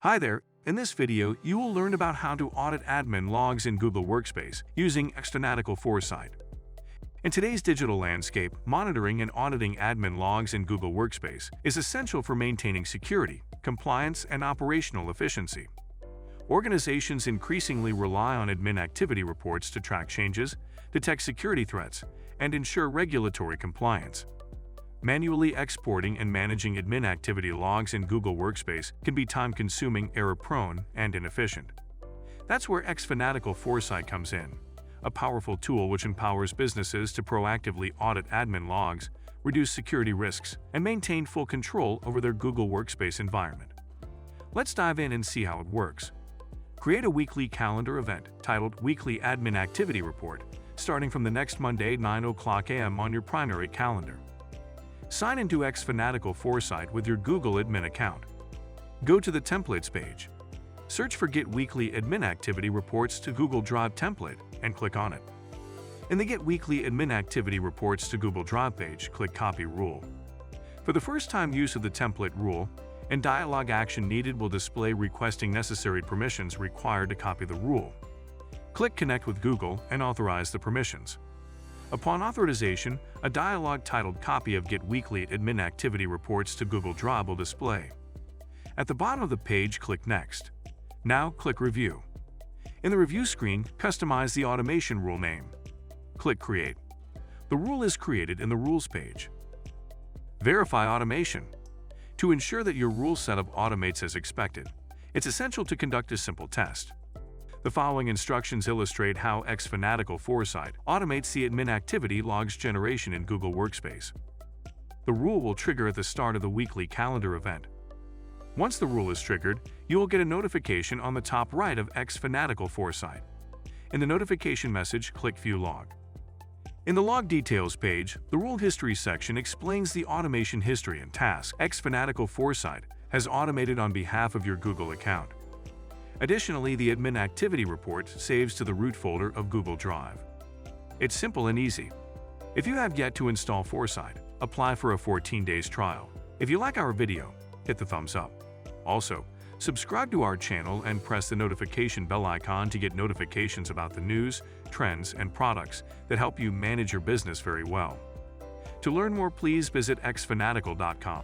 Hi there! In this video, you will learn about how to audit admin logs in Google Workspace using external foresight. In today's digital landscape, monitoring and auditing admin logs in Google Workspace is essential for maintaining security, compliance, and operational efficiency. Organizations increasingly rely on admin activity reports to track changes, detect security threats, and ensure regulatory compliance. Manually exporting and managing admin activity logs in Google Workspace can be time-consuming, error-prone, and inefficient. That's where external foresight comes in, a powerful tool which empowers businesses to proactively audit admin logs, reduce security risks, and maintain full control over their Google Workspace environment. Let's dive in and see how it works. Create a weekly calendar event titled Weekly Admin Activity Report, starting from the next Monday 9:00 a.m. on your primary calendar. Sign into external foresight with your Google admin account. Go to the Templates page. Search for Get Weekly Admin Activity Reports to Google Drive template and click on it. In the Get Weekly Admin Activity Reports to Google Drive page, click Copy Rule. For the first-time use of the template rule, a dialog action needed will display requesting necessary permissions required to copy the rule. Click Connect with Google and authorize the permissions. Upon authorization, a dialog titled Copy of Get Weekly Admin Activity Reports to Google Drive will display. At the bottom of the page, click Next. Now click Review. In the Review screen, customize the automation rule name. Click Create. The rule is created in the Rules page. Verify automation. To ensure that your rule setup automates as expected, it's essential to conduct a simple test. The following instructions illustrate how external foresight automates the admin activity logs generation in Google Workspace. The rule will trigger at the start of the weekly calendar event. Once the rule is triggered, you will get a notification on the top right of external foresight. In the notification message, click View Log. In the Log Details page, the Rule History section explains the automation history and tasks external foresight has automated on behalf of your Google account. Additionally, the Admin Activity Report saves to the root folder of Google Drive. It's simple and easy. If you have yet to install Foresight, apply for a 14 days trial. If you like our video, hit the thumbs up. Also, subscribe to our channel and press the notification bell icon to get notifications about the news, trends, and products that help you manage your business very well. To learn more, please visit external.com.